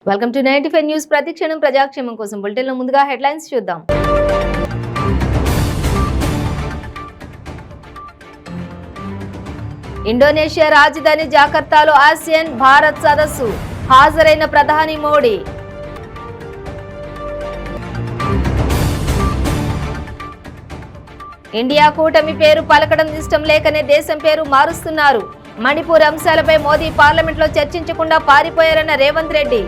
Welcome to 95 news. ప్రతిక్షణం ప్రజాక్షేమం కోసం బులెటిన్లో ముందుగా హెడ్లైన్స్ చూద్దాం. ఇండోనేషియా రాజధాని జకార్తాలో ఆసియాన్ భారత్ సదస్సు హాజరైన ప్రధాని మోడీ. ఇండియా కూటమి పేరు పలకడం ఇష్టం లేకనే దేశం పేరు మారుస్తున్నారు. మణిపూర్ అంశాలపై మోదీ పార్లమెంట్లో చర్చించకుండా పారిపోయారన్న రేవంత్ రెడ్డి.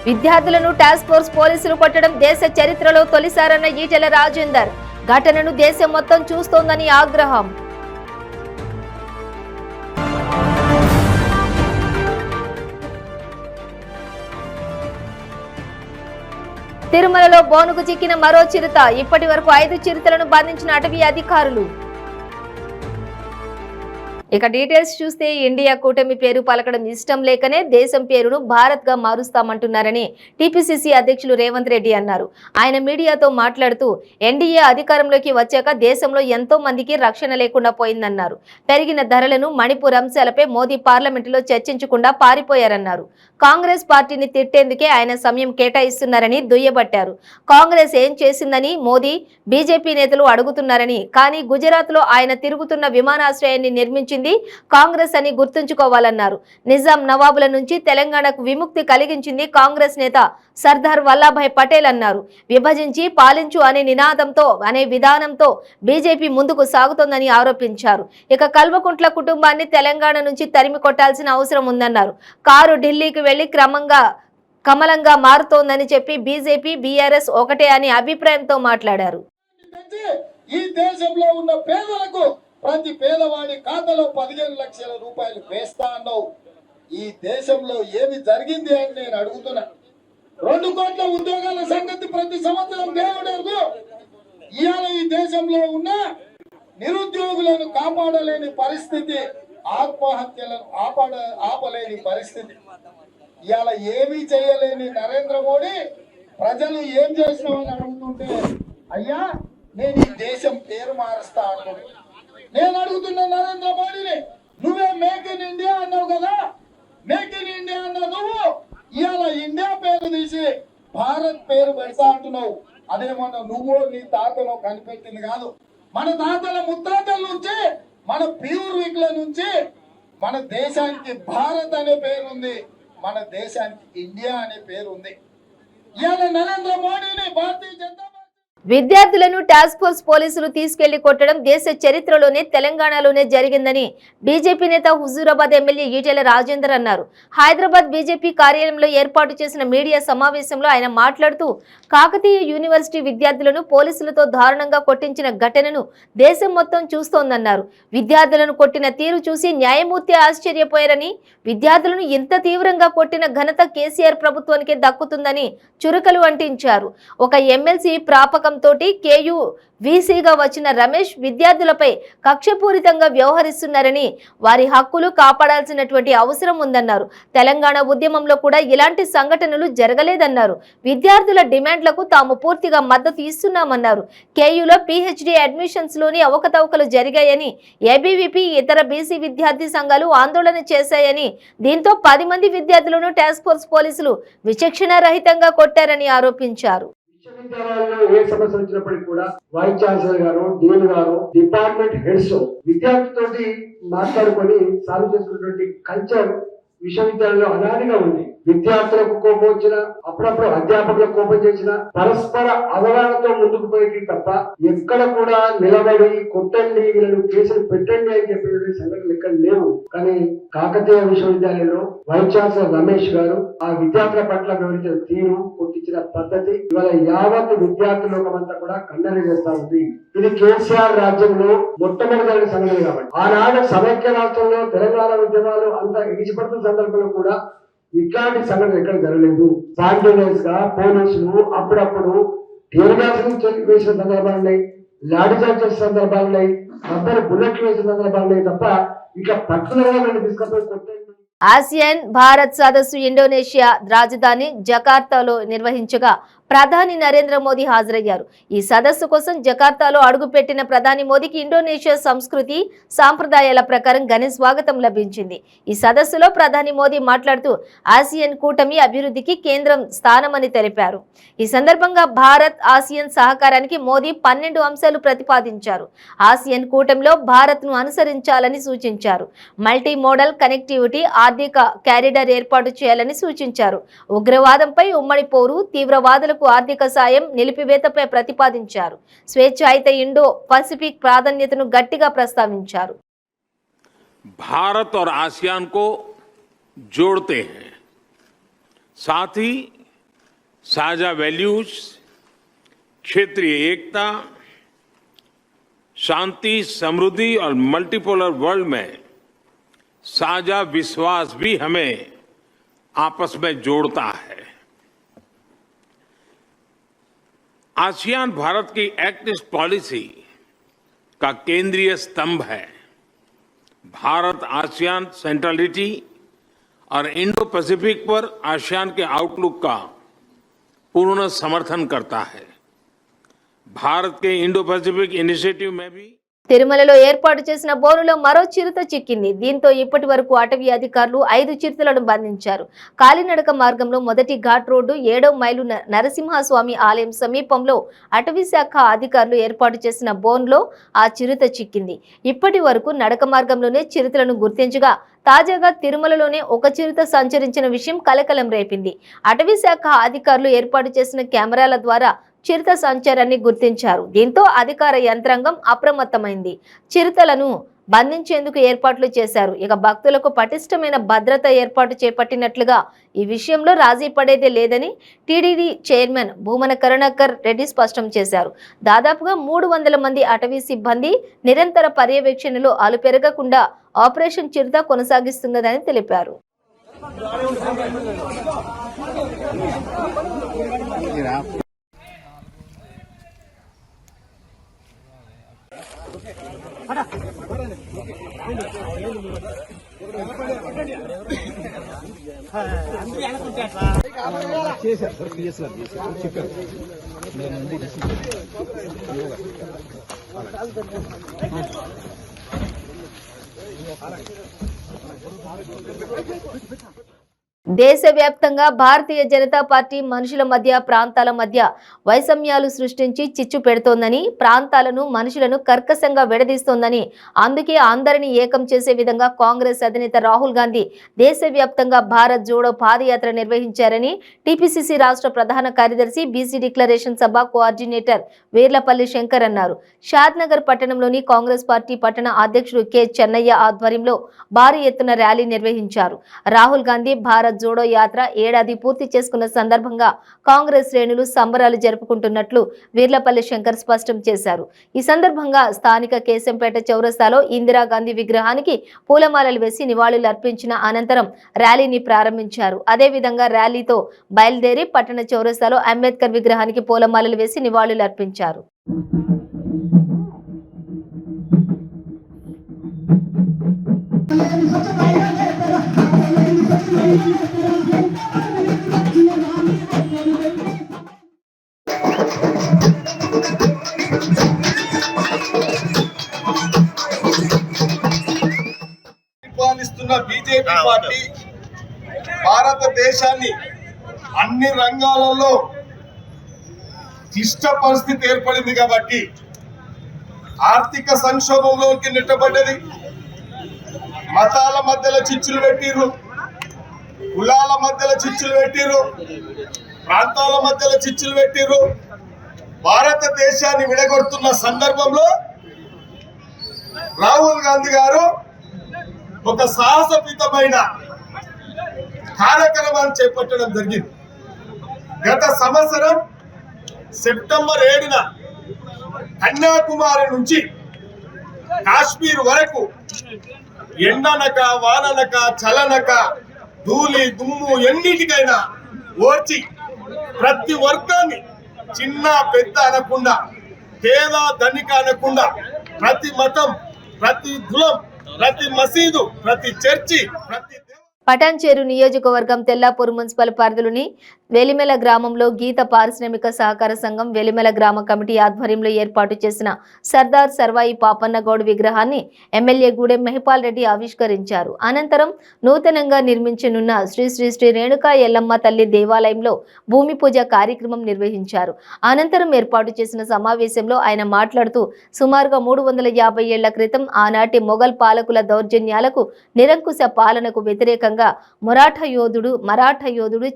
విద్యార్థులను టాస్క్ ఫోర్స్ పోలీసులు కొట్టడం దేశ చరిత్రలో తొలిసారన్న ఈటెల రాజేందర్. ఘటనను దేశం మొత్తం చూస్తోందని ఆగ్రహం. తిరుమలలో బోనుకు చిక్కిన మరో చిరుత. ఇప్పటి వరకు 5 చిరుతలను బంధించిన అటవీ అధికారులు. ఇక డీటెయిల్స్ చూస్తే ఇండియా కూటమి పేరు పలకడం ఇష్టం లేకనే దేశం పేరును భారత్ గా మారుస్తామంటున్నారని టీపీసీసీ అధ్యక్షులు రేవంత్ రెడ్డి అన్నారు. ఆయన మీడియాతో మాట్లాడుతూ ఎన్డీఏ అధికారంలోకి వచ్చాక దేశంలో ఎంతో మందికి రక్షణ లేకుండా పోయిందన్నారు. పెరిగిన ధరలను, మణిపూర్ అంశాలపై మోదీ పార్లమెంటులో చర్చించకుండా పారిపోయారన్నారు. కాంగ్రెస్ పార్టీని తిట్టేందుకే ఆయన సమయం కేటాయిస్తున్నారని దుయ్యబట్టారు. కాంగ్రెస్ ఏం చేసిందని మోదీ, బీజేపీ నేతలు అడుగుతున్నారని, కానీ గుజరాత్ లో ఆయన తిరుగుతున్న విమానాశ్రయాన్ని నిర్మించింది కాంగ్రెస్ అని గుర్తుంచుకోవాలన్నారు. నిజాం నవాబుల నుంచి తెలంగాణకు విముక్తి కలిగించింది కాంగ్రెస్ నేత సర్దార్ వల్లభాయ్ పటేల్ అన్నారు. విభజించి పాలించు అనే నినాదంతో, అనే విధానంతో బీజేపీ ముందుకు సాగుతోందని ఆరోపించారు. ఇక కల్వకుంట్ల కుటుంబాన్ని తెలంగాణ నుంచి తరిమి కొట్టాల్సిన అవసరం ఉందన్నారు. కారు ఢిల్లీకి వెళ్లి కమలంగా మారుతోందని చెప్పి బీజేపీ, బీఆర్ఎస్ ఒకటే అని అభిప్రాయంతో మాట్లాడారు. ఈ దేశంలో ఉన్న పేదలకు ప్రతి పేదవాడి ఖాతాలో 15 లక్షల రూపాయలు వేస్తా అన్నావు. ఈ దేశంలో ఏమి జరిగింది అని నేను అడుగుతున్నా. 2 కోట్ల ఉద్యోగాల సంగతి ప్రతి సంవత్సరం దేవుడు. ఇవాళ ఈ దేశంలో ఉన్న నిరుద్యోగులను కాపాడలేని పరిస్థితి, ఆత్మహత్యలను ఆపలేని పరిస్థితి. ఇవాళ ఏమీ చేయలేని నరేంద్ర మోడీ ప్రజలు ఏం చేసినామని అడుగుతుంటే, అయ్యా నేను ఈ దేశం పేరు మారుస్తా అంటున్నాను. నేను అడుగుతున్నా నరేంద్ర మోడీని, నువ్వే మేక్ ఇన్ ఇండియా అన్నావు కదా, మేక్ ఇన్ ఇండియా అన్నావు నువ్వు. ఇవాళ ఇండియా పేరు తీసి భారత్ పేరు పెడతా అంటున్నావు. అదేమన్నా నువ్వు నీ తాతలో కనిపెట్టింది కాదు. మన తాతల ముత్తాతల నుంచి, మన పూర్వీకుల నుంచి మన దేశానికి భారత్ అనే పేరు ఉంది, మన దేశానికి ఇండియా అనే పేరు ఉంది. ఇవాళ నరేంద్ర మోడీని భారతీయ జనతా విద్యార్థులను టాస్క్ ఫోర్స్ పోలీసులు తీసుకెళ్లి కొట్టడం దేశ చరిత్రలోనే తెలంగాణలోనే జరిగిందని బీజేపీ నేత హుజూరాబాద్ ఎమ్మెల్యే ఈటెల రాజేందర్ అన్నారు. హైదరాబాద్ బీజేపీ కార్యాలయంలో ఏర్పాటు చేసిన మీడియా సమావేశంలో ఆయన మాట్లాడుతూ, కాకతీయ యూనివర్సిటీ విద్యార్థులను పోలీసులతో దారుణంగా కొట్టించిన ఘటనను దేశం మొత్తం చూస్తోందన్నారు. విద్యార్థులను కొట్టిన తీరు చూసి న్యాయమూర్తి ఆశ్చర్యపోయారని, విద్యార్థులను ఇంత తీవ్రంగా కొట్టిన ఘనత కేసీఆర్ ప్రభుత్వానికే దక్కుతుందని చురకలు అంటించారు. ఒక ఎమ్మెల్సీ ప్రాపకం తోటి కేయూ వీసీగా వచ్చిన రమేష్ విద్యార్థులపై కక్షపూరితంగా వ్యవహరిస్తున్నారని, వారి హక్కులు కాపాడాల్సినటువంటి అవసరం ఉందన్నారు. తెలంగాణ ఉద్యమంలో కూడా ఇలాంటి సంఘటనలు జరగలేదన్నారు. విద్యార్థుల డిమాండ్లకు తాము పూర్తిగా మద్దతు ఇస్తున్నామన్నారు. కేయూలో పీహెచ్డీ అడ్మిషన్స్ లోని అవకతవకలు జరిగాయని, ఏబీవీపీ ఇతర బీసీ విద్యార్థి సంఘాలు ఆందోళన చేశాయని, దీంతో 10 మంది విద్యార్థులను టాస్క్ ఫోర్స్ పోలీసులు విచక్షణ రహితంగా కొట్టారని ఆరోపించారు. విశ్వవిద్యాలయాల్లో ఏ సమస్య వచ్చినప్పటికీ కూడా వైస్ ఛాన్సలర్ గారు, డీన్ గారు, డిపార్ట్మెంట్ హెడ్స్ విద్యార్థితోటి మాట్లాడుకొని సాల్వ్ చేసుకున్నటువంటి కల్చర్ విశ్వవిద్యాలయంలో అనాదిగా ఉంది. విద్యార్థులకు కోపం వచ్చినా, అప్పుడప్పుడు అధ్యాపకులకు కోపం చేసినా పరస్పర అవగాహనతో ముందుకు పోయేది తప్ప ఎక్కడ కూడా నిలబడి కొట్టండి, వీళ్ళను కేసులు పెట్టండి అని చెప్పిన సంఘటనలు ఎక్కడ లేవు. కానీ కాకతీయ విశ్వవిద్యాలయంలో వైస్ ఛాన్సలర్ రమేష్ గారు ఆ విద్యార్థుల పట్ల వివరించిన తీరు, కొట్టించిన పద్ధతి ఇవాళ యావత్ విద్యార్థి లోకమంతా కూడా ఖండన చేస్తా ఉంది. ఇది కేసీఆర్ రాజ్యంలో మొట్టమొదటి సంఘటన కాబట్టి ఆనాడు సమైక్య రాష్ట్రంలో తెలంగాణ ఉద్యమాలు అంతా ఇడిచిపడుతున్న సందర్భంలో కూడా ఇట్లాంటి సంఘటన ఎక్కడ జరగలేదు. స్పాంటేనియస్ గా పోలీసులు అప్పుడప్పుడు టీయర్ గ్యాస్ వేసిన సందర్భాలున్నాయి, లాఠీ చార్జ్ చేసిన సందర్భాలున్నాయి, అందరు బుల్లెట్లు వేసిన సందర్భాలున్నాయి తప్ప ఇక పట్టుదలగా తీసుకపోయి కొట్టండి. ఆసియాన్ భారత్ సదస్సు ఇండోనేషియా రాజధాని జకార్తాలో నిర్వహించగా ప్రధాని నరేంద్ర మోదీ హాజరయ్యారు. ఈ సదస్సు కోసం జకార్తాలో అడుగుపెట్టిన ప్రధాని మోదీకి ఇండోనేషియా సంస్కృతి సాంప్రదాయాల ప్రకారం ఘన స్వాగతం లభించింది. ఈ సదస్సులో ప్రధాని మోదీ మాట్లాడుతూ ఆసియన్ కూటమి అభివృద్ధికి కేంద్రం స్థానమని తెలిపారు. ఈ సందర్భంగా భారత్ ఆసియన్ సహకారానికి మోదీ 12 అంశాలు ప్రతిపాదించారు. ఆసియన్ కూటమిలో భారత్ను అనుసరించాలని సూచించారు. మల్టీ మోడల్ కనెక్టివిటీ, ఆర్థిక కారిడార్ ఏర్పాటు చేయాలని సూచించారు. ఉగ్రవాదంపై ఉమ్మడి పోరు, తీవ్రవాదులకు ఆర్థిక సాయం, నిలిపివేతపై ప్రతిపాదించారు. స్వేచ్ఛాయుత ఇండో పసిఫిక్ ప్రాధాన్యతను గట్టిగా ప్రస్తావించారు. भारत और आसियान को जोड़ते हैं, साथ ही साझा वैल्यूज, क्षेत्रीय एकता, शांति, समृद्धि और मल्टीपोलर वर्ल्ड में साझा विश्वास भी हमें आपस में जोड़ता है। आसियान भारत की एक्ट ईस्ट पॉलिसी का केंद्रीय स्तंभ है। भारत आसियान सेंट्रलिटी और इंडो पैसिफिक पर आसियान के आउटलुक का पूर्ण समर्थन करता है। भारत के इंडो पैसिफिक इनिशिएटिव में भी తిరుమలలో ఏర్పాటు చేసిన బోనులో మరో చిరుత చిక్కింది. దీంతో ఇప్పటి వరకు అటవీ అధికారులు 5 చిరుతలను బంధించారు. కాలినడక మార్గంలో మొదటి ఘాట్ రోడ్డు 7వ మైలు నరసింహస్వామి ఆలయం సమీపంలో అటవీ శాఖ అధికారులు ఏర్పాటు చేసిన బోన్లో ఆ చిరుత చిక్కింది. ఇప్పటి వరకు నడక మార్గంలోనే చిరుతలను గుర్తించగా తాజాగా తిరుమలలోనే ఒక చిరుత సంచరించిన విషయం కలకలం రేపింది. అటవీ శాఖ అధికారులు ఏర్పాటు చేసిన కెమెరాల ద్వారా చిరుత సంచారాన్ని గుర్తించారు. దీంతో అధికార యంత్రాంగం అప్రమత్తమైంది. చిరుతలను బంధించేందుకు ఏర్పాట్లు చేశారు. ఇక భక్తులకు పటిష్టమైన భద్రత ఏర్పాటు చేపట్టినట్లుగా ఈ విషయంలో రాజీ పడేదే లేదని టీటీడీ చైర్మన్ భూమన కరుణాకర్ రెడ్డి స్పష్టం చేశారు. దాదాపుగా 300 మంది అటవీ సిబ్బంది నిరంతర పర్యవేక్షణలో అలుపెరగకుండా ఆపరేషన్ చిరుత కొనసాగిస్తున్నదని తెలిపారు. దేశవ్యాప్తంగా భారతీయ జనతా పార్టీ మనుషుల మధ్య, ప్రాంతాల మధ్య వైషమ్యాలు సృష్టించి చిచ్చు పెడుతోందని, ప్రాంతాలను మనుషులను కర్కశంగా విడదీస్తోందని, అందుకే అందరినీ ఏకం చేసే విధంగా కాంగ్రెస్ అధినేత రాహుల్ గాంధీ దేశవ్యాప్తంగా భారత్ జోడో పాదయాత్ర నిర్వహించారని టీపీసీసీ రాష్ట్ర ప్రధాన కార్యదర్శి, బీసీ డిక్లరేషన్ సభ కోఆర్డినేటర్ వీర్లపల్లి శంకర్ అన్నారు. షాద్నగర్ పట్టణంలోని కాంగ్రెస్ పార్టీ పట్టణ అధ్యక్షుడు కె చెన్నయ్య ఆధ్వర్యంలో భారీ ఎత్తున ర్యాలీ నిర్వహించారు. రాహుల్ గాంధీ భారత్ జోడో యాత్ర ఏడాది పూర్తి చేసుకున్న సందర్భంగా కాంగ్రెస్ శ్రేణులు సంబరాలు జరుపుకుంటున్నట్లు వీర్లపల్లి శంకర్ స్పష్టం చేశారు. ఈ సందర్భంగా స్థానిక కేశంపేట చౌరస్తాలో ఇందిరాగాంధీ విగ్రహానికి పూలమాలలు వేసి నివాళులు అర్పించిన అనంతరం ర్యాలీని ప్రారంభించారు. అదేవిధంగా ర్యాలీతో బయలుదేరి పట్టణ చౌరస్తాలో అంబేద్కర్ విగ్రహానికి పూలమాలలు వేసి నివాళులు అర్పించారు. పరిపాలిస్తున్న బీజేపీ పార్టీ భారతదేశాన్ని అన్ని రంగాలలో క్లిష్ట పరిస్థితి ఏర్పడింది కాబట్టి ఆర్థిక సంక్షోభంలోకి నెట్టబడ్డది. మతాల మధ్యలో చిచ్చులు పెట్టిర్రు, కులాల మధ్యలో చిచ్చులు పెట్టిర్రు, ప్రాంతాల మధ్యలో చిచ్చులు పెట్టిర్రు. భారతదేశాన్ని విడగొడుతున్న సందర్భంలో రాహుల్ గాంధీ గారు ఒక సాహసోపేతమైన కార్యక్రమాన్ని చేపట్టడం జరిగింది. గత సంవత్సరం సెప్టెంబర్ 7న కన్యాకుమారి నుంచి కాశ్మీర్ వరకు ఎండనక వాననక చలనక ధూళి దుమ్ము ఎన్నిటికైనా ఓర్చి ప్రతి వర్గాన్ని చిన్న పెద్ద అనకుండా, పేద ధనిక అనకుండా, ప్రతి మతం, ప్రతి కులం, ప్రతి మసీదు, ప్రతి చర్చి, ప్రతి పటాన్చేరు నియోజకవర్గం తెల్లాపూర్ మున్సిపల్ పరిధిలోని వెలిమెల గ్రామంలో గీత పారిశ్రామిక సహకార సంఘం వెలిమెల గ్రామ కమిటీ ఆధ్వర్యంలో ఏర్పాటు చేసిన సర్దార్ సర్వాయి పాపన్న గౌడ్ విగ్రహాన్ని ఎమ్మెల్యే గూడెం మహిపాల్ రెడ్డి ఆవిష్కరించారు. అనంతరం నూతనంగా నిర్మించనున్న శ్రీ శ్రీ శ్రీ రేణుకా ఎల్లమ్మ తల్లి దేవాలయంలో భూమి పూజ కార్యక్రమం నిర్వహించారు. అనంతరం ఏర్పాటు చేసిన సమావేశంలో ఆయన మాట్లాడుతూ సుమారుగా 350 ఏళ్ల క్రితం ఆనాటి మొఘల్ పాలకుల దౌర్జన్యాలకు నిరంకుశ పాలనకు వ్యతిరేకంగా మరాఠా యోధుడు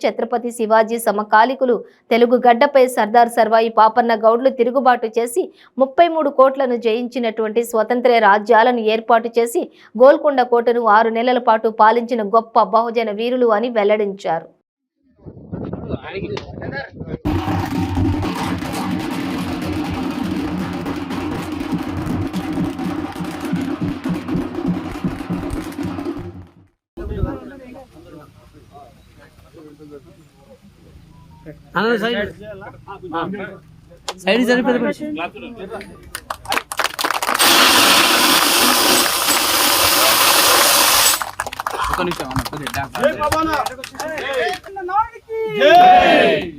ఛత్రపతి శివాజీ సమకాలికులు తెలుగు గడ్డపై సర్దార్ సర్వాయి పాపన్న గౌడ్లు తిరుగుబాటు చేసి 33 కోట్లను జయించినటువంటి స్వతంత్ర రాజ్యాలను ఏర్పాటు చేసి గోల్కొండ కోటను 6 నెలల పాటు పాలించిన గొప్ప బహుజన వీరులు అని వెల్లడించారు. సైడ్ సరిపోతుంది.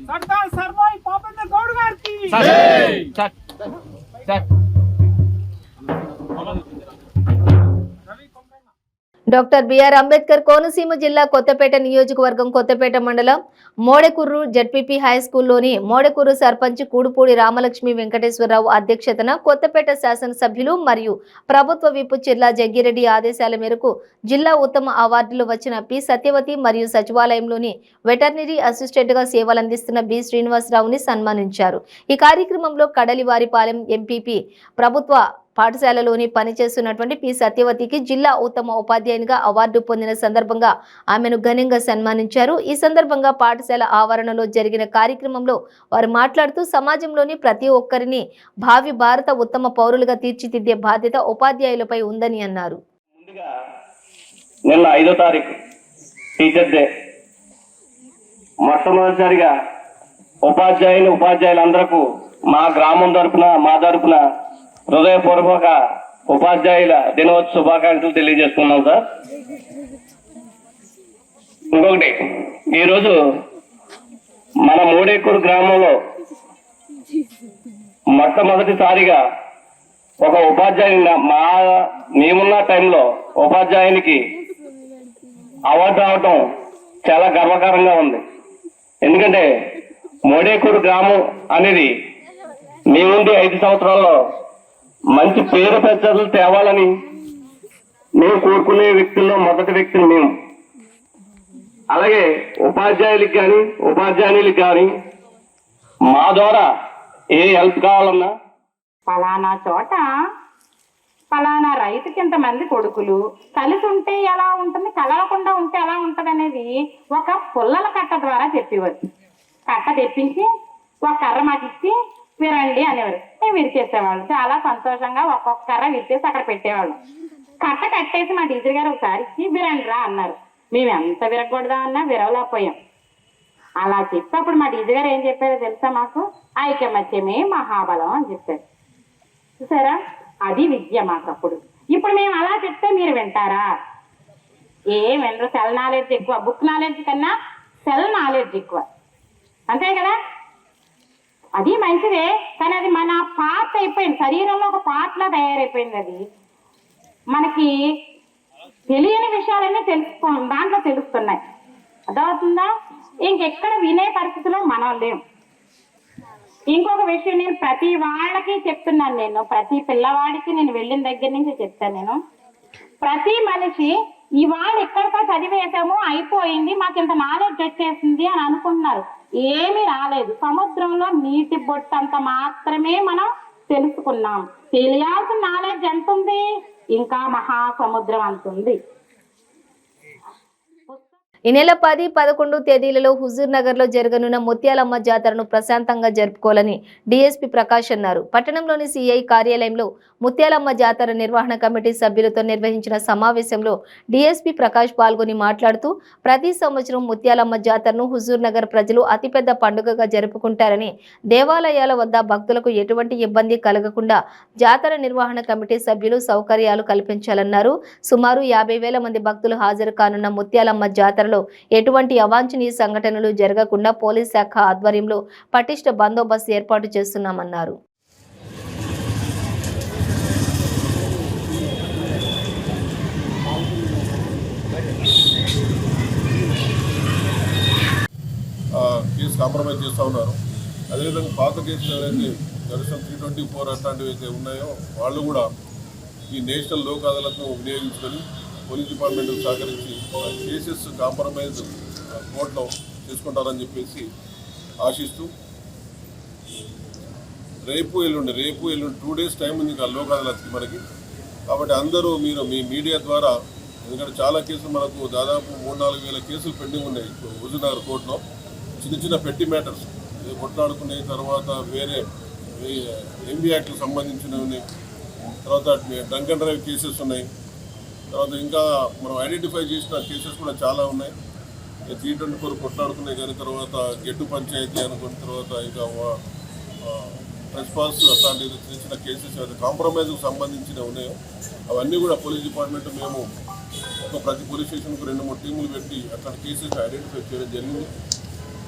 సర్దార్ సర్వాయి పాపన్న గౌడ్ గారికి డాక్టర్ బిఆర్ అంబేద్కర్ కోనసీమ జిల్లా కొత్తపేట నియోజకవర్గం కొత్తపేట మండలం మోడెకుర్రు జడ్పీపీ హై స్కూల్లోని మోడెకుర్రు సర్పంచ్ కూడుపూడి రామలక్ష్మి వెంకటేశ్వరరావు అధ్యక్షతన కొత్తపేట శాసనసభ్యులు మరియు ప్రభుత్వ విప్ చిర్లా జగ్గిరెడ్డి ఆదేశాల మేరకు జిల్లా ఉత్తమ అవార్డులు వచ్చిన పి సత్యవతి మరియు సచివాలయంలోని వెటర్నరీ అసిస్టెంట్గా సేవలందిస్తున్న బి శ్రీనివాసరావుని సన్మానించారు. ఈ కార్యక్రమంలో కడలివారిపాలెం ఎంపీపీ ప్రభుత్వ పాఠశాలలోని పనిచేస్తున్నటువంటి పి సత్యవతికి జిల్లా ఉత్తమ ఉపాధ్యాయునిగా అవార్డు పొందిన సందర్భంగా ఆమెను ఘనంగా సన్మానించారు. ఈ సందర్భంగా పాఠశాల ఆవరణలో జరిగిన కార్యక్రమంలో వారు మాట్లాడుతూ సమాజంలోని ప్రతి ఒక్కరిని భావి భారత ఉత్తమ పౌరులుగా తీర్చిదిద్దే బాధ్యత ఉపాధ్యాయులపై ఉందని అన్నారు. నిన్న 5వ తారీఖు టీచర్ డే. మొట్టమొదటిసారిగా ఉపాధ్యాయులందరకు మా గ్రామం తరపున హృదయపూర్వక ఉపాధ్యాయుల దినోత్సవ శుభాకాంక్షలు తెలియజేస్తున్నాం సార్. ఇంకొకటి, ఈరోజు మన మోడేకూరు గ్రామంలో మొట్టమొదటిసారిగా ఒక ఉపాధ్యాయుని మేమున్న టైంలో ఉపాధ్యాయునికి అవార్డు రావటం చాలా గర్వకారంగా ఉంది. ఎందుకంటే మోడేకూరు గ్రామం అనేది మేముండి 5 సంవత్సరాల్లో మంచి పేరు ప్రతిష్టలు తేవాలని మేము కోరుకునే వ్యక్తుల్లో మొదటి వ్యక్తిని మేము. అలాగే ఉపాధ్యాయులకు కానీ మా ద్వారా ఏ హెల్ప్ కావాలన్నా పలానా చోట పలానా రైతుకి ఇంతమంది కొడుకులు కలిసి ఉంటే ఎలా ఉంటుంది, కలవకుండా ఉంటే ఎలా ఉంటుంది అనేది ఒక పుల్లల కట్ట ద్వారా చెప్పేవారు. కట్ట తెప్పించి ఒక కర్ర మాకు ఇచ్చి విరండి అనేవారు. మేము విరిచేసేవాళ్ళు. చాలా సంతోషంగా ఒక్కొక్క కర్ర విరిచేసి అక్కడ పెట్టేవాళ్ళు. కట్ట కట్టేసి మా టీచర్ గారు ఒకసారి ఇచ్చి విరండిరా అన్నారు. మేము ఎంత విరగకూడదామన్నా విరవలేకపోయాం. అలా చెప్పినప్పుడు మా టీచర్ గారు ఏం చెప్పారో తెలుసా, మాకు ఐకమత్యమే మహాబలం అని చెప్పారు. చూసారా, అది విద్య మాకు అప్పుడు. ఇప్పుడు మేము అలా చెప్తే మీరు వింటారా? ఏం వినరు. సెల్ నాలెడ్జ్ ఎక్కువ, బుక్ నాలెడ్జ్ కన్నా సెల్ నాలెడ్జ్ ఎక్కువ, అంతే కదా. అది మంచిదే, కానీ అది మన పార్ట్ అయిపోయింది, శరీరంలో ఒక పార్ట్లా తయారైపోయింది. అది మనకి తెలియని విషయాలన్నీ దాంట్లో తెలుస్తున్నాయి. అర్థమవుతుందా? ఇంకెక్కడ వినే పరిస్థితిలో మనం లేం. ఇంకొక విషయం నేను ప్రతి వాళ్ళకి చెప్తున్నాను, ప్రతి పిల్లవాడికి నేను వెళ్ళిన దగ్గర నుంచి చెప్తాను. నేను ప్రతి మనిషి ఇవాళ ఎక్కడికో చదివేసాము అయిపోయింది, మాకు ఇంత నాలెడ్జ్ వచ్చేసింది అని అనుకుంటున్నారు. ఏమీ రాలేదు. సముద్రంలో నీటి బొట్టంత మాత్రమే మనం తెలుసుకున్నాం. తెలియాల్సిన నాలెడ్జ్ ఎంత ఉంది? ఇంకా మహాసముద్రం అంతుంది. ఈ నెల 10, 11 తేదీలలో హుజూర్ నగర్ లో జరగనున్న ముత్యాలమ్మ జాతరను ప్రశాంతంగా జరుపుకోవాలని డీఎస్పీ ప్రకాష్ అన్నారు. పట్టణంలోని సిఐ కార్యాలయంలో ముత్యాలమ్మ జాతర నిర్వహణ కమిటీ సభ్యులతో నిర్వహించిన సమావేశంలో డీఎస్పీ ప్రకాష్ పాల్గొని మాట్లాడుతూ ప్రతి సంవత్సరం ముత్యాలమ్మ జాతరను హుజూర్ నగర్ ప్రజలు అతిపెద్ద పండుగగా జరుపుకుంటారని, దేవాలయాల వద్ద భక్తులకు ఎటువంటి ఇబ్బంది కలగకుండా జాతర నిర్వహణ కమిటీ సభ్యులు సౌకర్యాలు కల్పించాలన్నారు. సుమారు 50,000 మంది భక్తులు హాజరు కానున్న ముత్యాలమ్మ జాతరలో ఎటువంటి అవాంఛనీయ సంఘటనలు జరగకుండా పోలీస్ శాఖ ఆధ్వర్యంలో పటిష్ట బందోబస్తు ఏర్పాటు చేస్తున్నామన్నారు. కేసు కాంప్రమైజ్ చేస్తూ ఉన్నారు. అదేవిధంగా పాత కేసులు ఎవరైతే దర్శనం 324 అట్లాంటివి అయితే ఉన్నాయో వాళ్ళు కూడా ఈ నేషనల్ లోక్ అదాలత్ను వినియోగించుకొని పోలీస్ డిపార్ట్మెంట్ సహకరించి కేసెస్ కాంప్రమైజ్ కోర్టులో చేసుకుంటారని చెప్పేసి ఆశిస్తూ రేపు ఎల్లుండి 2 days టైం ఉంది లోక్ అదాలత్కి మనకి. కాబట్టి అందరూ మీరు మీ మీడియా ద్వారా, ఎందుకంటే చాలా కేసులు మనకు దాదాపు 3-4 వేల కేసులు పెండింగ్ ఉన్నాయి హుజూర్ నగర్ కోర్టులో. చిన్న పెట్టి మ్యాటర్స్ కొట్లాడుకునే తర్వాత వేరే ఎంబీ యాక్ట్కి సంబంధించినవి ఉన్నాయి, తర్వాత డ్రంక్ అండ్ డ్రైవ్ కేసెస్ ఉన్నాయి, తర్వాత ఇంకా మనం ఐడెంటిఫై చేసిన కేసెస్ కూడా చాలా ఉన్నాయి. 324 కొట్లాడుకున్నాయి, కానీ తర్వాత గెట్టు పంచాయతీ అనుకున్న తర్వాత ఇంకా రెస్పాన్స్ అట్లాంటి చిన్న కేసెస్ అయితే కాంప్రమైజ్కి సంబంధించినవి ఉన్నాయో అవన్నీ కూడా పోలీస్ డిపార్ట్మెంట్ మేము ప్రతి పోలీస్ స్టేషన్కు 2-3 టీములు పెట్టి అట్లాంటి కేసెస్ ఐడెంటిఫై చేయడం జరిగింది.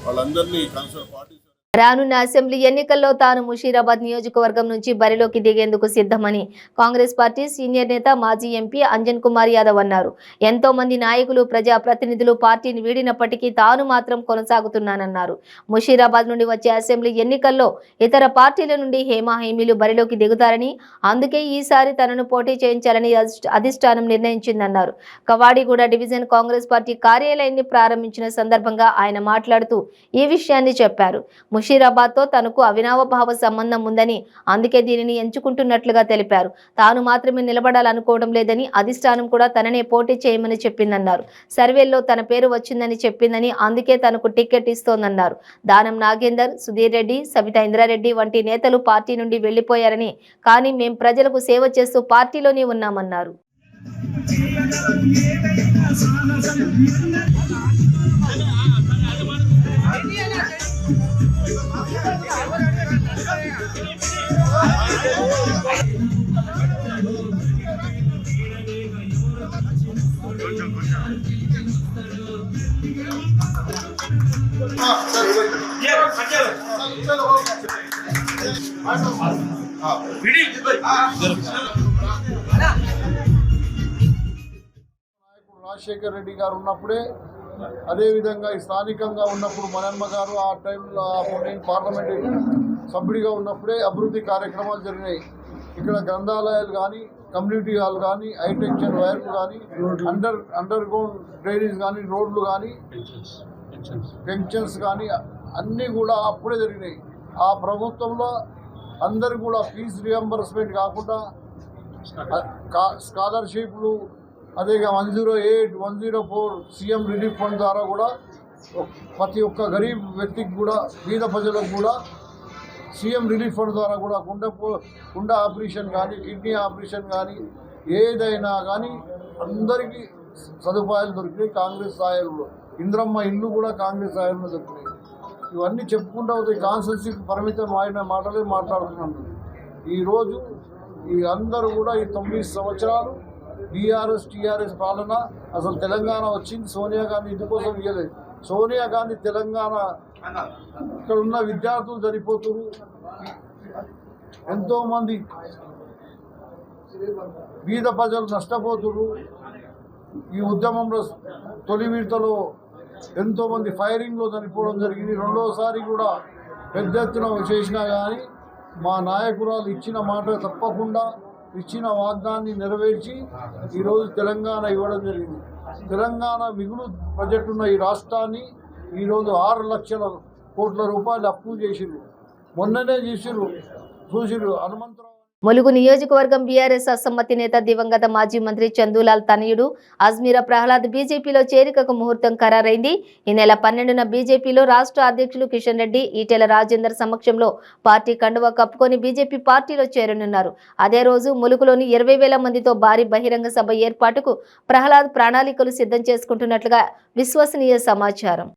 వాళ్ళందరినీ కన్సర్న్ పార్టీస్ రానున్న అసెంబ్లీ ఎన్నికల్లో తాను ముషీరాబాద్ నియోజకవర్గం నుంచి బరిలోకి దిగేందుకు సిద్ధమని కాంగ్రెస్ పార్టీ సీనియర్ నేత మాజీ ఎంపీ అంజన్ కుమార్ యాదవ్ అన్నారు. ఎంతో మంది నాయకులు, ప్రజాప్రతినిధులు పార్టీని వీడినప్పటికీ తాను మాత్రం కొనసాగుతున్నానన్నారు. ముషీరాబాద్ నుండి వచ్చే అసెంబ్లీ ఎన్నికల్లో ఇతర పార్టీల నుండి హేమాహేమీలు బరిలోకి దిగుతారని, అందుకే ఈసారి తనను పోటీ చేయించాలని అధిష్టానం నిర్ణయించిందన్నారు. కవాడిగూడ డివిజన్ కాంగ్రెస్ పార్టీ కార్యాలయాన్ని ప్రారంభించిన సందర్భంగా ఆయన మాట్లాడుతూ ఈ విషయాన్ని చెప్పారు. ముషీరాబాద్తో తనకు అవినావభావ సంబంధం ఉందని, అందుకే దీనిని ఎంచుకుంటున్నట్లుగా తెలిపారు. తాను మాత్రమే నిలబడాలనుకోవడం లేదని, అధిష్టానం కూడా తననే పోటీ చేయమని చెప్పిందన్నారు. సర్వేల్లో తన పేరు వచ్చిందని చెప్పిందని, అందుకే తనకు టికెట్ ఇస్తోందన్నారు. దానం నాగేందర్, సుధీర్ రెడ్డి, సబితా ఇంద్రారెడ్డి వంటి నేతలు పార్టీ నుండి వెళ్లిపోయారని, కానీ మేం ప్రజలకు సేవ చేస్తూ పార్టీలోనే ఉన్నామన్నారు. రాజశేఖర్ రెడ్డి గారు ఉన్నప్పుడే, అదేవిధంగా ఈ స్థానికంగా ఉన్నప్పుడు మనమ్మ గారు ఆ టైంలో నేను పార్లమెంట్ సభ్యుడిగా ఉన్నప్పుడే అభివృద్ధి కార్యక్రమాలు జరిగినాయి. ఇక్కడ గ్రంథాలయాలు కానీ, కమ్యూనిటీ హాల్ కానీ, హైటెన్షన్ వైర్లు కానీ, అండర్ గ్రౌండ్ డ్రైనేజ్ కానీ, రోడ్లు కానీ, పెన్షన్స్ కానీ అన్నీ కూడా అప్పుడే జరిగినాయి. ఆ ప్రభుత్వంలో అందరు కూడా ఫీజు రియంబర్స్మెంట్ కాకుండా స్కాలర్షిప్లు, అదేగా 108, 104 సీఎం రిలీఫ్ ఫండ్ ద్వారా కూడా ప్రతి ఒక్క గరీబ్ వ్యక్తికి కూడా, పేద ప్రజలకు కూడా సీఎం రిలీఫ్ ఫండ్ ద్వారా కూడా గుండె ఆపరేషన్ కానీ, కిడ్నీ ఆపరేషన్ కానీ, ఏదైనా కానీ అందరికీ సదుపాయాలు దొరికినాయి కాంగ్రెస్ స్థాయిలో. ఇంద్రమ్మ ఇల్లు కూడా కాంగ్రెస్ స్థాయిలో దొరికినాయి. ఇవన్నీ చెప్పుకుంటూ అవుతాయి. కాన్స్టిట్యూన్సీకి పరిమితం అయిన మాటలే మాట్లాడుతున్నాను. ఈరోజు ఈ అందరూ కూడా ఈ 9 సంవత్సరాలు టీఆర్ఎస్ పాలన, అసలు తెలంగాణ వచ్చింది సోనియా గాంధీ ఇందుకోసం ఇవ్వలేదు. సోనియా గాంధీ తెలంగాణ, ఇక్కడ ఉన్న విద్యార్థులు చనిపోతున్నారు, ఎంతోమంది బీద ప్రజలు నష్టపోతున్నారు. ఈ ఉద్యమంలో తొలి విడతలో ఎంతోమంది ఫైరింగ్లో చనిపోవడం జరిగింది. రెండోసారి కూడా పెద్ద ఎత్తున చేసినా కానీ మా నాయకురాలు ఇచ్చిన మాట తప్పకుండా, ఇచ్చిన వాగ్దాన్ని నెరవేర్చి ఈరోజు తెలంగాణ ఇవ్వడం జరిగింది. తెలంగాణ మిగులు బడ్జెట్ ఉన్న ఈ రాష్ట్రాన్ని ఈరోజు 6 లక్షల కోట్ల రూపాయలు అప్పు చేసిర్రు. మొన్ననే చూసిర్రు హనుమంతరావు. ములుగు నియోజకవర్గం బీఆర్ఎస్ అసమ్మతి నేత దివంగత మాజీ మంత్రి చందూలాల్ తనయుడు అజ్మీరా ప్రహ్లాద్ బీజేపీలో చేరికకు ముహూర్తం ఖరారైంది. ఈ నెల 12న బీజేపీలో రాష్ట్ర అధ్యక్షులు కిషన్ రెడ్డి, ఈటెల రాజేందర్ సమక్షంలో పార్టీ కండువా కప్పుకొని బీజేపీ పార్టీలో చేరనున్నారు. అదే రోజు ములుగులోని 20,000 మందితో భారీ బహిరంగ సభ ఏర్పాటుకు ప్రహ్లాద్ ప్రణాళికలు సిద్ధం చేసుకుంటున్నట్లుగా విశ్వసనీయ సమాచారం.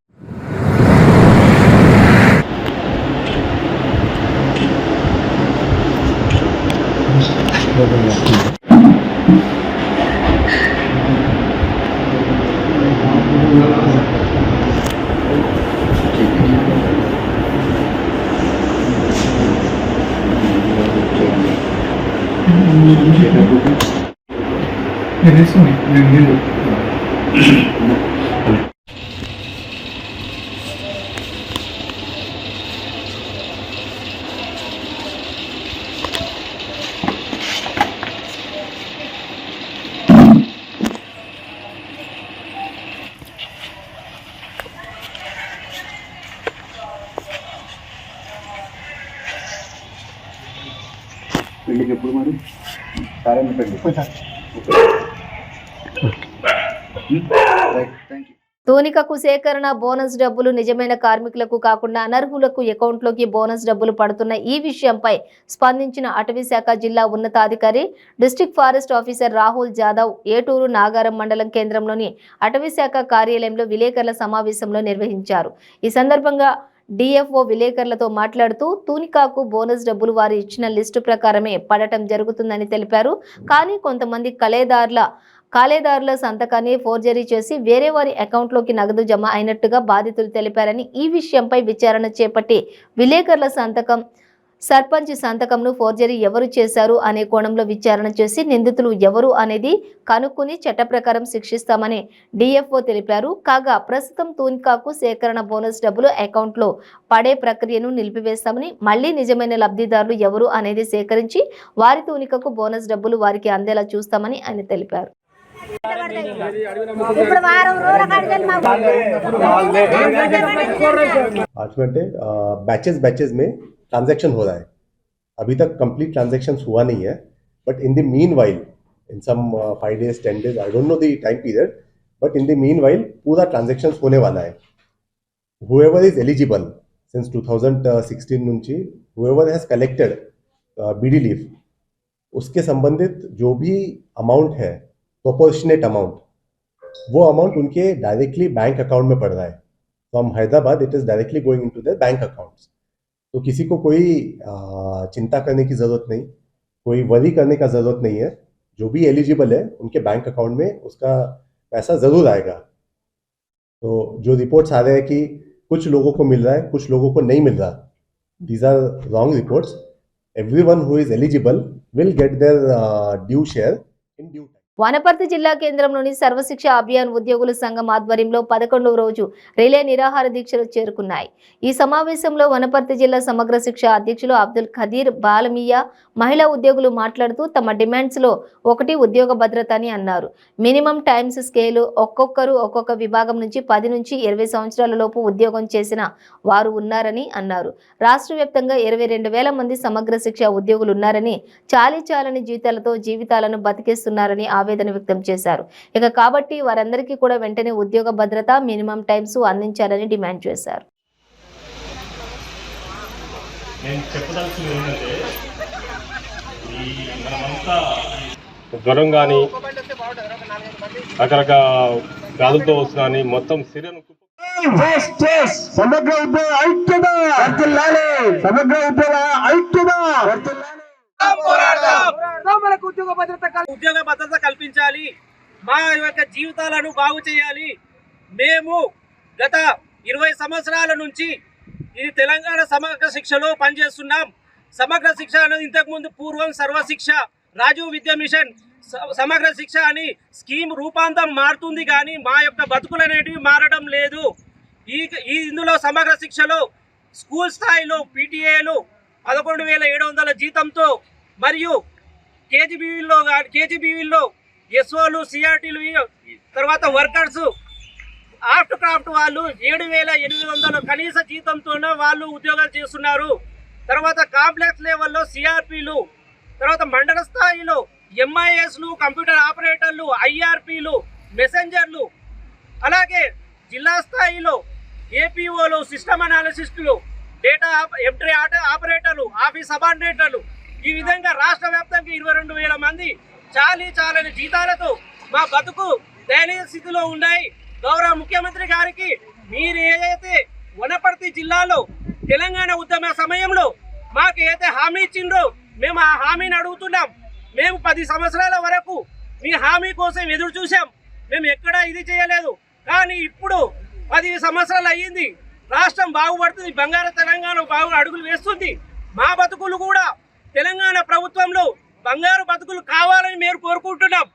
తూనికకు సేకరణ బోనస్ డబ్బులు నిజమైన కార్మికులకు కాకుండా అనర్హులకు అకౌంట్లోకి బోనస్ డబ్బులు పడుతున్న ఈ విషయంపై స్పందించిన అటవీ శాఖ జిల్లా ఉన్నతాధికారి district forest officer Rahul Jadhav Eturu Nagaram మండలం కేంద్రంలోని అటవీ శాఖ కార్యాలయంలో విలేకరుల సమావేశంలో నిర్వహించారు. ఈ సందర్భంగా డిఎఫ్ఓ విలేకరులతో మాట్లాడుతూ తూనికాకు బోనస్ డబ్బులు వారు ఇచ్చిన లిస్టు ప్రకారమే పడటం జరుగుతుందని తెలిపారు. కానీ కొంతమంది కాలేదారుల సంతకాన్ని ఫోర్జరీ చేసి వేరే వారి అకౌంట్లోకి నగదు జమ అయినట్టుగా బాధితులు తెలిపారని, ఈ విషయంపై విచారణ చేపట్టి విలేకరుల సర్పంచ్ సంతకంను ఫోర్జరీ ఎవరు చేశారు అనే కోణంలో విచారణ చేసి నిందితులు ఎవరు అనేది కనుక్కుని చట్ట ప్రకారం శిక్షిస్తామని డిఎఫ్ఓ తెలిపారు. కాగా ప్రస్తుతం తూనికాకు సేకరణ బోనస్ డబ్బులు అకౌంట్లో పడే ప్రక్రియను నిలిపివేస్తామని, మళ్లీ నిజమైన లబ్ధిదారులు ఎవరు అనేది సేకరించి వారి తూనికకు బోనస్ డబ్బులు వారికి అందేలా చూస్తామని ఆయన తెలిపారు. बैचेस में ट्रांजैक्शन हो रहा है. अभी तक कंप्लीट ट्रांजैक्शन हुआ नहीं है, but in the meanwhile in some 5 days 10 days I don't know the time period, but in the meanwhile पूरा ट्रांजैक्शन होने वाला है. whoever is eligible since 2016 నుంచి whoever has collected beedi leave उसके संबंधित जो भी अमाउंट है प्रोपोर्शनेट अमाउंट, वो अमाउंट उनके डायरेक्टली बैंक अकाउंट में पड़ रहा है. From Hyderabad it is directly going into the bank accounts. तो किसी को कोई चिंता करने की ज़रूरत नहीं, कोई वरी करने का ज़रूरत नहीं है. जो भी एलिजिबल है उनके बैंक अकाउंट में उसका पैसा ज़रूर आएगा. तो जो रिपोर्ट्स आ रहे हैं कि कुछ लोगों को मिल रहा है, कुछ लोगों को नहीं मिल रहा, these are wrong reports. Everyone who is eligible will get their due share in due time. Wanaparthy జిల్లా కేంద్రంలోని సర్వశిక్ష అభియాన్ ఉద్యోగుల సంఘం ఆధ్వర్యంలో 11వ రోజు రిలే నిరాహార దీక్షలు చేరుకున్నాయి. ఈ సమావేశంలో వనపర్తి జిల్లా సమగ్ర శిక్ష అధ్యక్షులు అబ్దుల్ ఖదీర్ బాలమియా మహిళా ఉద్యోగులు మాట్లాడుతూ తమ డిమాండ్స్ లో ఒకటి ఉద్యోగ భద్రత అని అన్నారు. మినిమం టైమ్స్ స్కేలు ఒక్కొక్కరు ఒక్కొక్క విభాగం నుంచి 10 నుంచి 20 సంవత్సరాల లోపు ఉద్యోగం చేసిన వారు ఉన్నారని అన్నారు. రాష్ట్ర వ్యాప్తంగా 22,000 మంది సమగ్ర శిక్ష ఉద్యోగులు ఉన్నారని, చాలీచాలని జీతాలతో జీవితాలను బతికేస్తున్నారని ఆవేదన వ్యక్తం చేశారు. ఇక కాబట్టి వారందరికీ కూడా వెంటనే ఉద్యోగ భద్రత, మినిమం టైమ్స్ అందించాలని డిమాండ్ చేశారు. జ్వరం కానీ రకరకాల వ్యాధులతో వస్తున్నాని మొత్తం సమగ్ర ఉద్యోగ ఐక్యత, సమగ్ర ఉద్యోగ ఐక్యత, ఉద్యోగ భద్రత కల్పించాలి. మా యొక్క జీవితాలను బాగు చేయాలి. మేము గత 20 సంవత్సరాల నుంచి ఇది తెలంగాణ సమగ్ర శిక్షలో పనిచేస్తున్నాం. సమగ్ర శిక్ష అనేది ఇంతకుముందు పూర్వం సర్వశిక్ష, రాజీవ్ విద్యా మిషన్, సమగ్ర శిక్ష అని స్కీమ్ రూపాంతరం మారుతుంది కానీ మా యొక్క బతుకులు అనేటివి మారడం లేదు. ఇందులో సమగ్ర శిక్షలో స్కూల్ స్థాయిలో పీటీఏలు 11,700 జీతంతో మరియు కేజీబీవీల్లో ఎస్ఓలు, సిఆర్టీలు, తర్వాత వర్కర్స్, ఆఫ్ట్ క్రాఫ్ట్ వాళ్ళు 7,800 కనీస జీతంతోనే వాళ్ళు ఉద్యోగాలు చేస్తున్నారు. తర్వాత కాంప్లెక్స్ లెవెల్లో సిఆర్పీలు, తర్వాత మండల స్థాయిలో ఎంఐఎస్లు, కంప్యూటర్ ఆపరేటర్లు, ఐఆర్పీలు, మెసెంజర్లు, అలాగే జిల్లా స్థాయిలో ఏపీఓలు, సిస్టమ్ అనాలిసిస్టులు, డేటా ఎంట్రీ ఆపరేటర్లు, ఆఫీస్ సబార్డినేటర్లు, ఈ విధంగా రాష్ట్ర వ్యాప్తంగా 22,000 మంది చాలని జీతాలతో మా బతుకు దయనీయ స్థితిలో ఉన్నాయి. గౌరవ ముఖ్యమంత్రి గారికి మీరు ఏదైతే వనపర్తి జిల్లాలో తెలంగాణ ఉద్యమ సమయంలో మాకు ఏదైతే హామీ ఇచ్చిండ్రో మేము ఆ హామీని అడుగుతున్నాం. మేము 10 సంవత్సరాల వరకు మీ హామీ కోసం ఎదురు చూసాం. మేము ఎక్కడా ఇది చేయలేదు. కానీ ఇప్పుడు 10 సంవత్సరాలు అయ్యింది. రాష్ట్రం బాగుపడుతుంది, బంగారు తెలంగాణ బాగు అడుగులు వేస్తుంది. మా బతుకులు కూడా తెలంగాణ ప్రభుత్వంలో బంగారు బతుకులు కావాలని మేము కోరుకుంటున్నాం.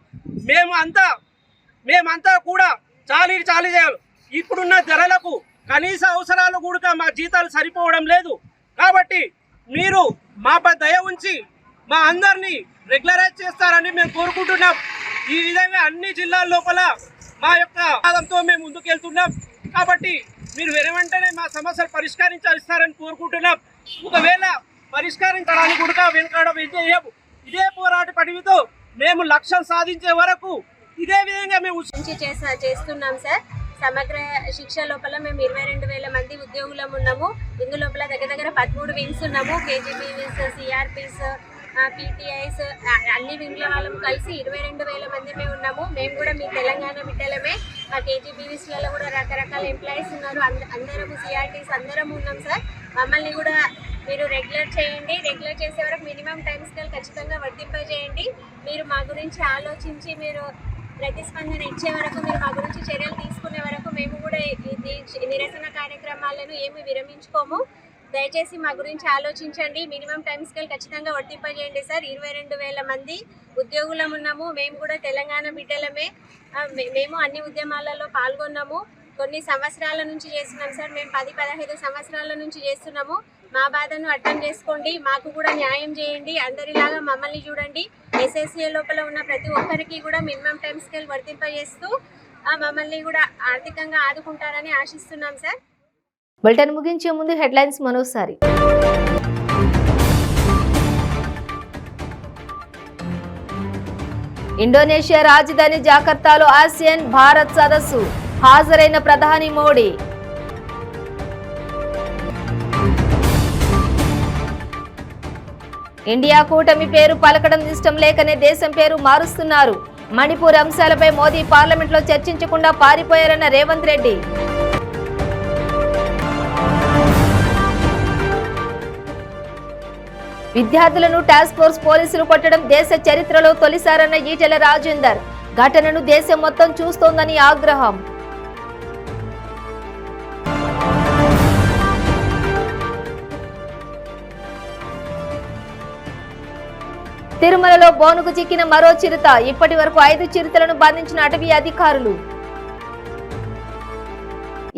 మేమంతా కూడా చాలీ చేయాలి. ఇప్పుడున్న ధరలకు కనీస అవసరాలు కూడా మా జీతాలు సరిపోవడం లేదు. కాబట్టి మీరు మాపై దయ ఉంచి మా అందరినీ రెగ్యులరైజ్ చేస్తారని మేము కోరుకుంటున్నాం. ఈ విధంగా అన్ని జిల్లాల లోపల మా యొక్క ఆదంతో మేము ముందుకెళ్తున్నాం. కాబట్టి మీరు వెంటనే మా సమస్యలు పరిష్కరించాలిస్తారని కోరుకుంటున్నాం. ఒకవేళ పరిష్కరించడానికి కూడా వెనుకాడం ఇదే పోరాట పడివితో మేము లక్ష్యం సాధించే వరకు ఇదే విధంగా మేము చేస్తున్నాం సార్. సమగ్ర శిక్ష లోపల మేము 22,000 మంది ఉద్యోగులం ఉన్నాము. ఇందులోపల దగ్గర 13 వింగ్స్ ఉన్నాము. కేజీబీవీస్, సిఆర్పీస్, పీటీఐస్ అన్ని వింగ్ల వాళ్ళం కలిసి 22,000 మంది మేము ఉన్నాము. మేము కూడా మీ తెలంగాణ బిడ్డలమే. ఆ కేజీబీవీస్లలో కూడా రకరకాల ఎంప్లాయీస్ ఉన్నారు. అందరము సిఆర్టీస్ అందరం ఉన్నాం సార్. మమ్మల్ని కూడా మీరు రెగ్యులర్ చేయండి. రెగ్యులర్ చేసే వరకు మినిమం టైం స్కేల్ ఖచ్చితంగా వర్తింపజేయండి. మీరు మా గురించి ఆలోచించి మీరు ప్రతిస్పందన ఇచ్చే వరకు, మీరు మా గురించి చర్యలు తీసుకునే వరకు మేము కూడా నిరసన కార్యక్రమాలను ఏమి విరమించుకోము. దయచేసి మా గురించి ఆలోచించండి. మినిమం టైం స్కేల్ ఖచ్చితంగా వర్తింపజేయండి సార్. 22,000 మంది ఉద్యోగులం ఉన్నాము. మేము కూడా తెలంగాణ బిడ్డలమే. మేము అన్ని ఉద్యమాలలో పాల్గొన్నాము. కొన్ని సంవత్సరాల నుంచి చేస్తున్నాం సార్. మేము 10-15 సంవత్సరాల నుంచి చేస్తున్నాము. మా బాధను అర్థం చేసుకోండి. మాకు కూడా న్యాయం చేయండి. అందరిలాగా మమ్మల్ని చూడండి. ఎస్ఎస్ఏ లోపల ఉన్న ప్రతి ఒక్కరికి కూడా మినిమం టైం స్కేల్ వర్తింపజేస్తూ మమ్మల్ని కూడా ఆర్థికంగా ఆదుకుంటారని ఆశిస్తున్నాం సార్. బులెటిన్ ముగించే ముందు హెడ్లైన్స్ మరోసారి. ఇండోనేషియా రాజధాని జకార్తాలో ఆసియాన్ భారత్ సదస్సు హాజరైన ప్రధాని మోడీ. ఇండియా కూటమి పేరు పలకడం ఇష్టం లేకనే దేశం పేరు మారుస్తున్నారు. మణిపూర్ అంశాలపై మోదీ పార్లమెంట్లో చర్చించకుండా పారిపోయారన్న రేవంత్ రెడ్డి. విద్యార్థులను టాస్క్ ఫోర్స్ పోలీసులు కొట్టడం దేశ చరిత్రలో తొలిసారన్న ఈటెల రాజేందర్. ఘటనను దేశం మొత్తం చూస్తోందని ఆగ్రహం. తిరుమలలో బోనుకు చిక్కిన మరో చిరుత. ఇప్పటి వరకు 5 చిరుతలను బంధించిన అటవీ అధికారులు.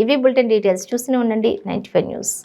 ఇవి బులెటిన్ డీటెయిల్స్. చూస్తూనే ఉండండి 95 న్యూస్.